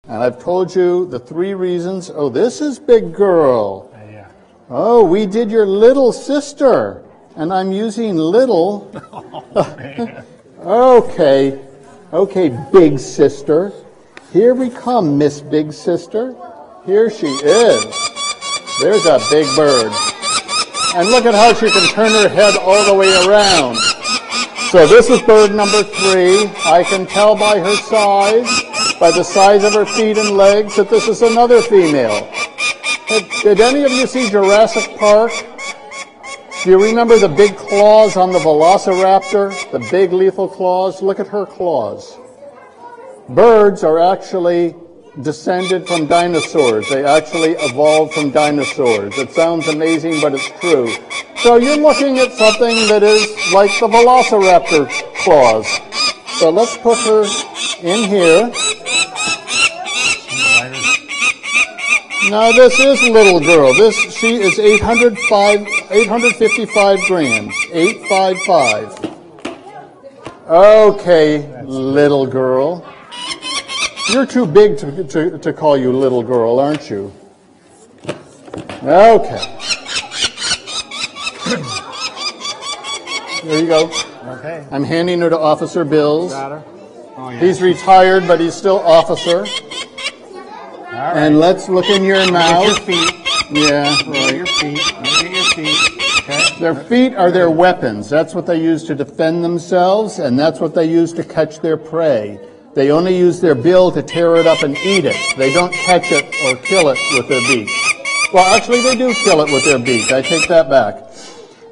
And I've told you the 3 reasons. Oh, this is big girl. Yeah. Oh, we did your little sister. And I'm using little. Okay. Okay, big sister. Here we come, Miss Big Sister. Here she is. There's a big bird. And look at how she can turn her head all the way around. So this is bird number 3. I can tell by her size, by the size of her feet and legs, that this is another female. Did any of you see Jurassic Park? Do you remember the big claws on the velociraptor? The big lethal claws? Look at her claws. Birds are actually descended from dinosaurs. They actually evolved from dinosaurs. It sounds amazing, but it's true. So you're looking at something that is like the velociraptor claws. So let's put her in here. Now this is little girl. She is 855 grams. 855. Okay, little girl. You're too big to call you little girl, aren't you? Okay. There you go. Okay. I'm handing her to Officer Bills. Got her. Oh, yeah. He's retired, but he's still officer. All right. And let's look in your mouth. Your feet. Yeah, Look at your feet. Look at your feet. Okay. Their feet are their weapons. That's what they use to defend themselves, and that's what they use to catch their prey. They only use their bill to tear it up and eat it. They don't catch it or kill it with their beak. Well, actually, they do kill it with their beak. I take that back.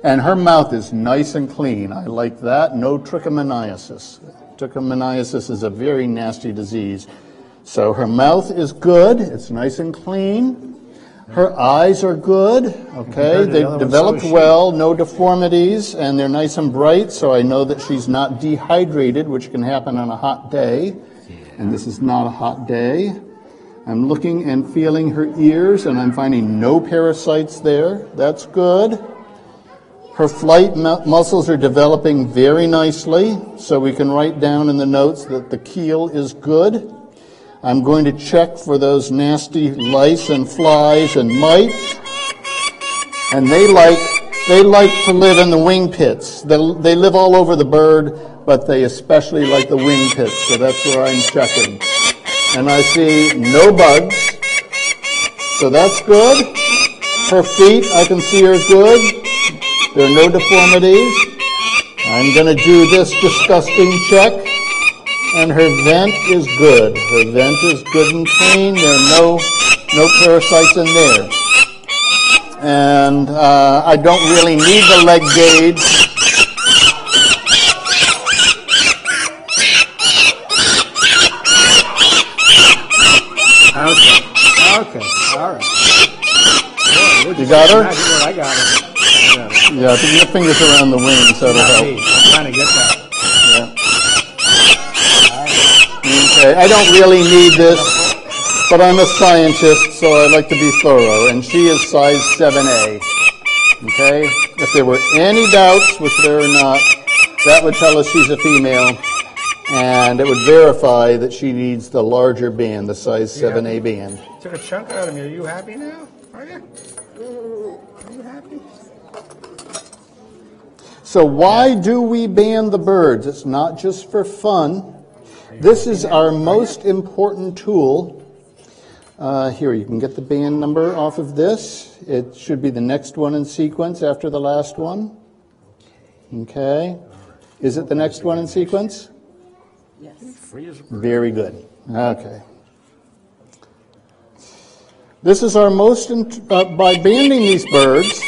And her mouth is nice and clean. I like that. No trichomoniasis. Trichomoniasis is a very nasty disease. So her mouth is good. It's nice and clean. Her eyes are good. Okay, they've developed well, no deformities, and they're nice and bright, so I know that she's not dehydrated, which can happen on a hot day. And this is not a hot day. I'm looking and feeling her ears, and I'm finding no parasites there. That's good. Her flight muscles are developing very nicely, so we can write down in the notes that the keel is good. I'm going to check for those nasty lice and flies and mites. And they like to live in the wing pits. They live all over the bird, but they especially like the wing pits, so that's where I'm checking. And I see no bugs, so that's good. Her feet, I can see are good. There are no deformities. I'm going to do this disgusting check. And her vent is good. Her vent is good and clean. There are no parasites in there. And I don't really need the leg gauge. Okay, all right. You got her? I got her. Yeah, put your fingers around the wings. That'll help. I'm trying to get that. Yeah. Okay, I don't really need this, but I'm a scientist, so I like to be thorough, and she is size 7A. Okay? If there were any doubts, which there are not, that would tell us she's a female, and it would verify that she needs the larger band, the size 7A band. Took a chunk out of me. Are you happy now? Are you? Are you happy? So why do we band the birds? It's not just for fun. This is our most important tool. Here, you can get the band number off of this. It should be the next one in sequence after the last one. Okay. Is it the next one in sequence? Yes. Very good. Okay. This is our most, by banding these birds,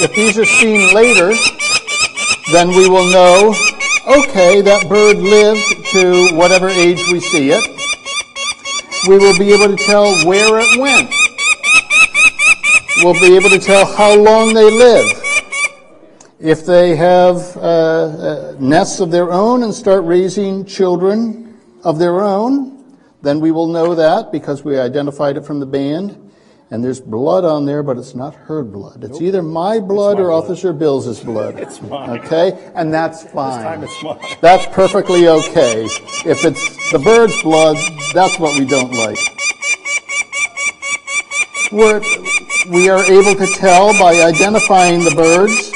if these are seen later, then we will know, okay, that bird lived to whatever age we see it. We will be able to tell where it went. We'll be able to tell how long they live. If they have nests of their own and start raising children of their own, then we will know that because we identified it from the band. And there's blood on there, but it's not her blood. It's either my blood or Officer Bill's blood. It's mine. Okay? And that's fine. This time it's mine. That's perfectly okay. If it's the bird's blood, that's what we don't like. We are able to tell by identifying the birds.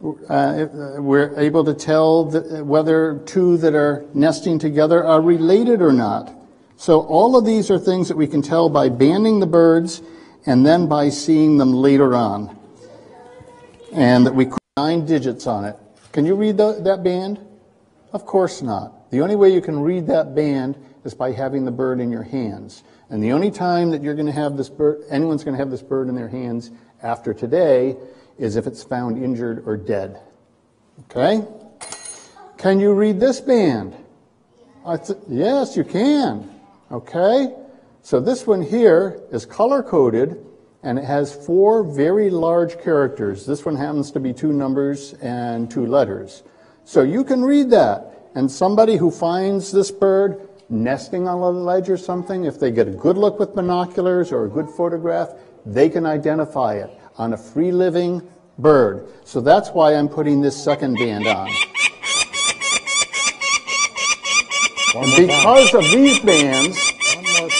We're able to tell whether two that are nesting together are related or not. So all of these are things that we can tell by banding the birds and then by seeing them later on. And that we put 9 digits on it. Can you read that band? Of course not. The only way you can read that band is by having the bird in your hands. And the only time that you're going to have this bird, anyone's going to have this bird in their hands after today is if it's found injured or dead. Okay? Can you read this band? Yes, you can. Okay? So this one here is color-coded, and it has 4 very large characters. This one happens to be 2 numbers and 2 letters. So you can read that. And somebody who finds this bird nesting on a ledge or something, if they get a good look with binoculars or a good photograph, they can identify it on a free-living bird. So that's why I'm putting this second band on. And because of these bands,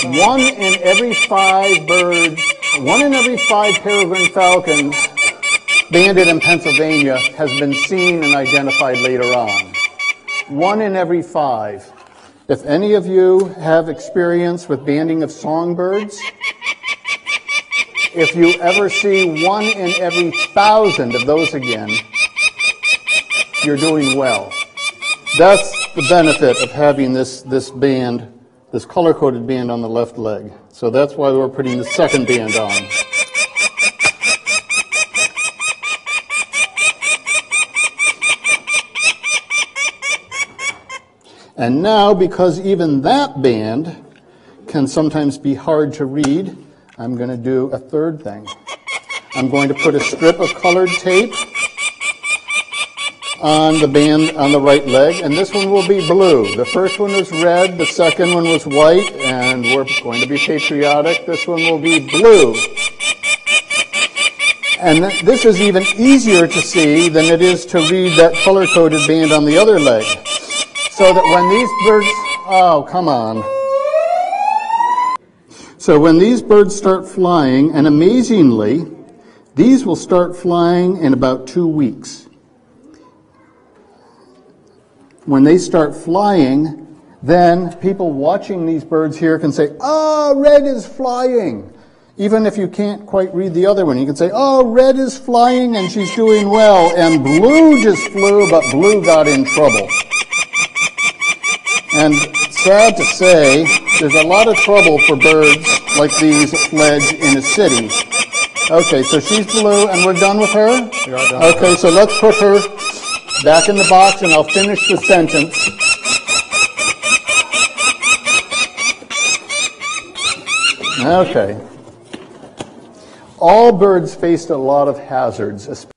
1 in every 5 birds, 1 in every 5 peregrine falcons banded in Pennsylvania has been seen and identified later on. 1 in every 5. If any of you have experience with banding of songbirds, if you ever see 1 in every 1,000 of those again, you're doing well. That's the benefit of having this band, this color-coded band on the left leg. So that's why we're putting the second band on. And now, because even that band can sometimes be hard to read, I'm going to do a third thing. I'm going to put a strip of colored tape on the band on the right leg, and this one will be blue. The first one was red, the second one was white, and we're going to be patriotic. This one will be blue. And this is even easier to see than it is to read that color-coded band on the other leg. So that when these birds, oh, come on. So when these birds start flying, and amazingly, these will start flying in about 2 weeks. When they start flying, then people watching these birds here can say, oh, red is flying. Even if you can't quite read the other one, you can say, oh, red is flying and she's doing well, and blue just flew, but blue got in trouble. And sad to say, there's a lot of trouble for birds like these that fledge in a city. Okay, so she's blue, and we're done with her? Okay, so let's put her back in the box, and I'll finish the sentence. Okay. All birds faced a lot of hazards, especially